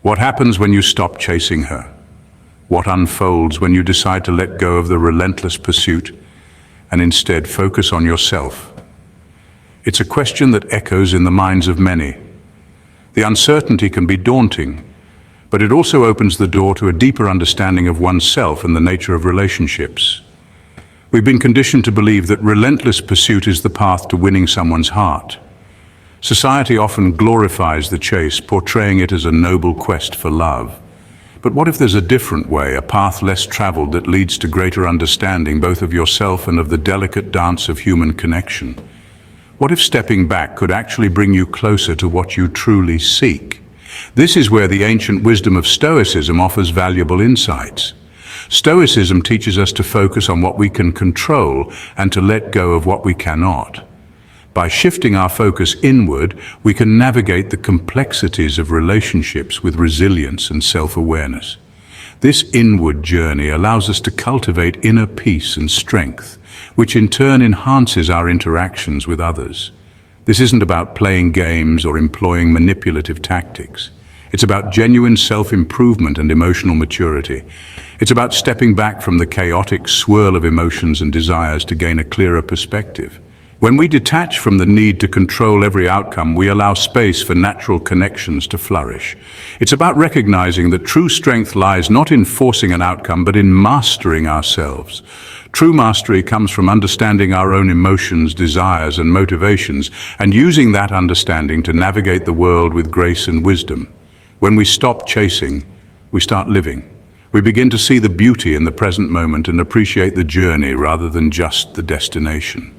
What happens when you stop chasing her? What unfolds when you decide to let go of the relentless pursuit and instead focus on yourself? It's a question that echoes in the minds of many. The uncertainty can be daunting, but it also opens the door to a deeper understanding of oneself and the nature of relationships. We've been conditioned to believe that relentless pursuit is the path to winning someone's heart. Society often glorifies the chase, portraying it as a noble quest for love. But what if there's a different way, a path less traveled that leads to greater understanding both of yourself and of the delicate dance of human connection? What if stepping back could actually bring you closer to what you truly seek? This is where the ancient wisdom of Stoicism offers valuable insights. Stoicism teaches us to focus on what we can control and to let go of what we cannot. By shifting our focus inward, we can navigate the complexities of relationships with resilience and self-awareness. This inward journey allows us to cultivate inner peace and strength, which in turn enhances our interactions with others. This isn't about playing games or employing manipulative tactics. It's about genuine self-improvement and emotional maturity. It's about stepping back from the chaotic swirl of emotions and desires to gain a clearer perspective. When we detach from the need to control every outcome, we allow space for natural connections to flourish. It's about recognizing that true strength lies not in forcing an outcome, but in mastering ourselves. True mastery comes from understanding our own emotions, desires, and motivations, and using that understanding to navigate the world with grace and wisdom. When we stop chasing, we start living. We begin to see the beauty in the present moment and appreciate the journey rather than just the destination.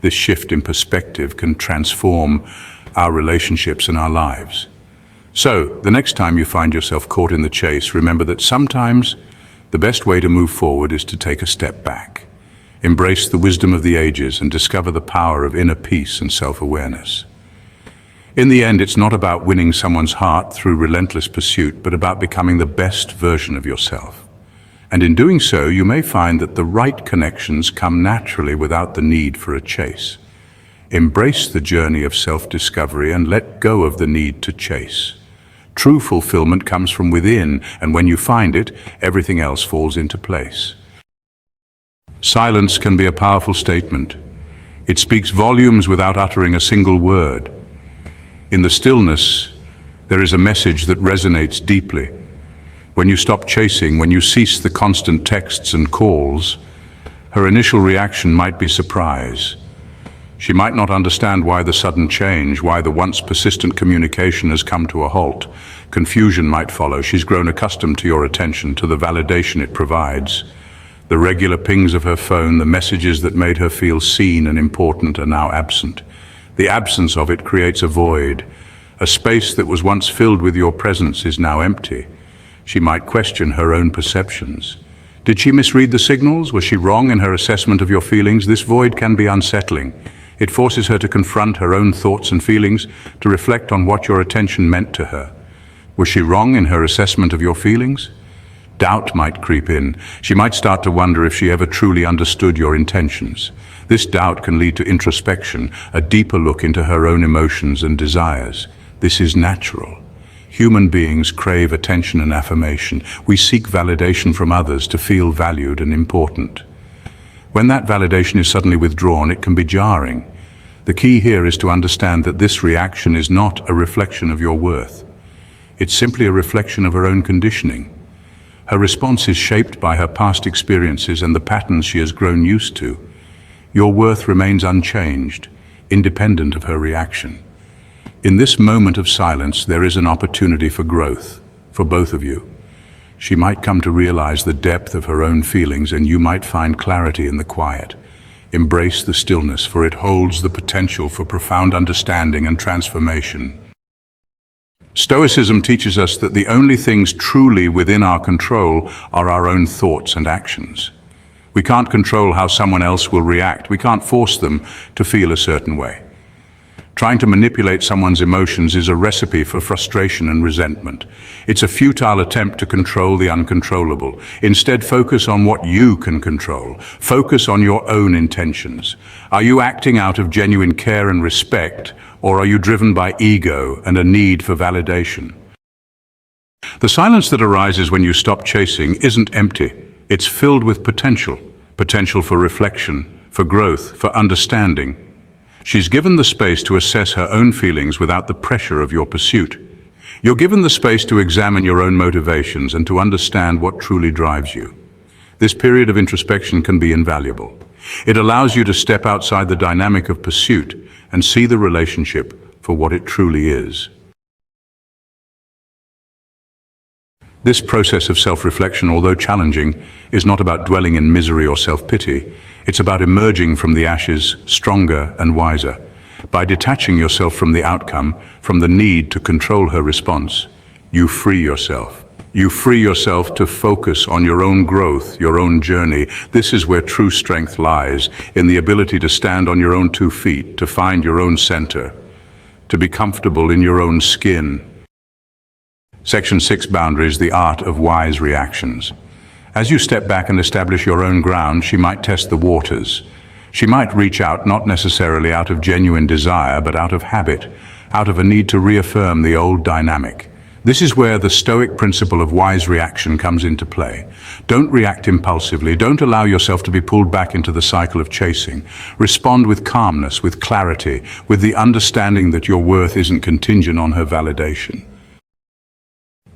This shift in perspective can transform our relationships and our lives. So, the next time you find yourself caught in the chase, remember that sometimes the best way to move forward is to take a step back. Embrace the wisdom of the ages and discover the power of inner peace and self-awareness. In the end, it's not about winning someone's heart through relentless pursuit, but about becoming the best version of yourself. And in doing so, you may find that the right connections come naturally without the need for a chase. Embrace the journey of self-discovery and let go of the need to chase. True fulfillment comes from within, and when you find it, everything else falls into place. Silence can be a powerful statement. It speaks volumes without uttering a single word. In the stillness, there is a message that resonates deeply. When you stop chasing, when you cease the constant texts and calls, her initial reaction might be surprise. She might not understand why the sudden change, why the once persistent communication has come to a halt. Confusion might follow. She's grown accustomed to your attention, to the validation it provides. The regular pings of her phone, the messages that made her feel seen and important are now absent. The absence of it creates a void. A space that was once filled with your presence is now empty. She might question her own perceptions. Did she misread the signals? Was she wrong in her assessment of your feelings? This void can be unsettling. It forces her to confront her own thoughts and feelings, to reflect on what your attention meant to her. Was she wrong in her assessment of your feelings? Doubt might creep in. She might start to wonder if she ever truly understood your intentions. This doubt can lead to introspection, a deeper look into her own emotions and desires. This is natural. Human beings crave attention and affirmation. We seek validation from others to feel valued and important. When that validation is suddenly withdrawn, it can be jarring. The key here is to understand that this reaction is not a reflection of your worth. It's simply a reflection of her own conditioning. Her response is shaped by her past experiences and the patterns she has grown used to. Your worth remains unchanged, independent of her reaction. In this moment of silence, there is an opportunity for growth, for both of you. She might come to realize the depth of her own feelings, and you might find clarity in the quiet. Embrace the stillness, for it holds the potential for profound understanding and transformation. Stoicism teaches us that the only things truly within our control are our own thoughts and actions. We can't control how someone else will react. We can't force them to feel a certain way. Trying to manipulate someone's emotions is a recipe for frustration and resentment. It's a futile attempt to control the uncontrollable. Instead, focus on what you can control. Focus on your own intentions. Are you acting out of genuine care and respect, or are you driven by ego and a need for validation? The silence that arises when you stop chasing isn't empty. It's filled with potential. Potential for reflection, for growth, for understanding. She's given the space to assess her own feelings without the pressure of your pursuit. You're given the space to examine your own motivations and to understand what truly drives you. This period of introspection can be invaluable. It allows you to step outside the dynamic of pursuit and see the relationship for what it truly is. This process of self-reflection, although challenging, is not about dwelling in misery or self-pity. It's about emerging from the ashes stronger and wiser. By detaching yourself from the outcome, from the need to control her response, you free yourself. You free yourself to focus on your own growth, your own journey. This is where true strength lies, in the ability to stand on your own 2 feet, to find your own center, to be comfortable in your own skin. Section 6, Boundaries, the art of wise reactions. As you step back and establish your own ground, she might test the waters. She might reach out not necessarily out of genuine desire, but out of habit, out of a need to reaffirm the old dynamic. This is where the Stoic principle of wise reaction comes into play. Don't react impulsively. Don't allow yourself to be pulled back into the cycle of chasing. Respond with calmness, with clarity, with the understanding that your worth isn't contingent on her validation.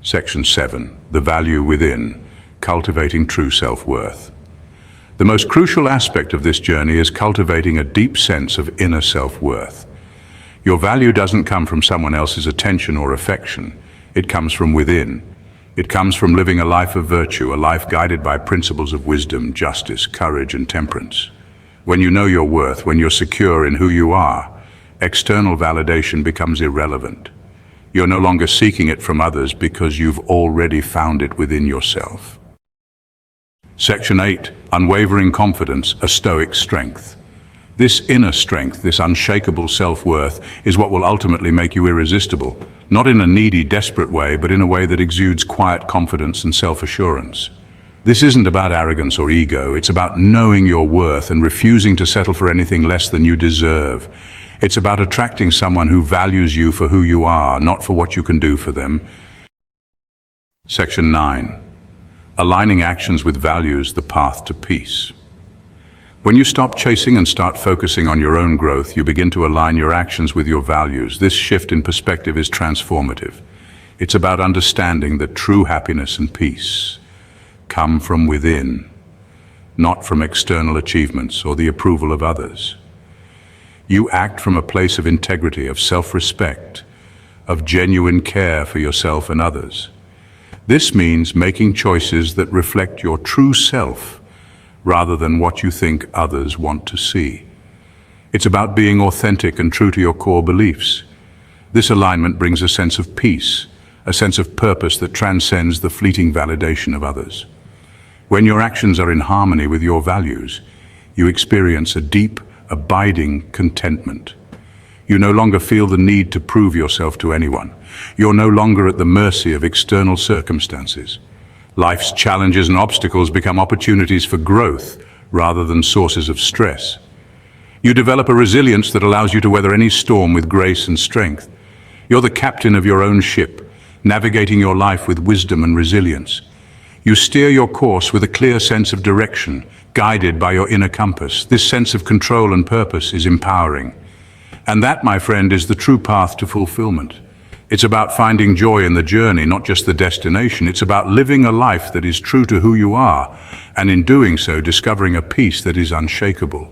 Section 7, the value within, cultivating true self-worth. The most crucial aspect of this journey is cultivating a deep sense of inner self-worth. Your value doesn't come from someone else's attention or affection. It comes from within. It comes from living a life of virtue, a life guided by principles of wisdom, justice, courage, and temperance. When you know your worth, when you're secure in who you are, external validation becomes irrelevant. You're no longer seeking it from others because you've already found it within yourself. Section 8, unwavering confidence, a Stoic strength. This inner strength, this unshakable self-worth, is what will ultimately make you irresistible, not in a needy, desperate way, but in a way that exudes quiet confidence and self-assurance. This isn't about arrogance or ego. It's about knowing your worth and refusing to settle for anything less than you deserve. It's about attracting someone who values you for who you are, not for what you can do for them. Section 9. Aligning actions with values, the path to peace. When you stop chasing and start focusing on your own growth, you begin to align your actions with your values. This shift in perspective is transformative. It's about understanding that true happiness and peace come from within, not from external achievements or the approval of others. You act from a place of integrity, of self-respect, of genuine care for yourself and others. This means making choices that reflect your true self rather than what you think others want to see. It's about being authentic and true to your core beliefs. This alignment brings a sense of peace, a sense of purpose that transcends the fleeting validation of others. When your actions are in harmony with your values, you experience a deep, abiding contentment. You no longer feel the need to prove yourself to anyone. You're no longer at the mercy of external circumstances. Life's challenges and obstacles become opportunities for growth rather than sources of stress. You develop a resilience that allows you to weather any storm with grace and strength. You're the captain of your own ship, navigating your life with wisdom and resilience. You steer your course with a clear sense of direction, guided by your inner compass. This sense of control and purpose is empowering. And that, my friend, is the true path to fulfillment. It's about finding joy in the journey, not just the destination. It's about living a life that is true to who you are, and in doing so, discovering a peace that is unshakable.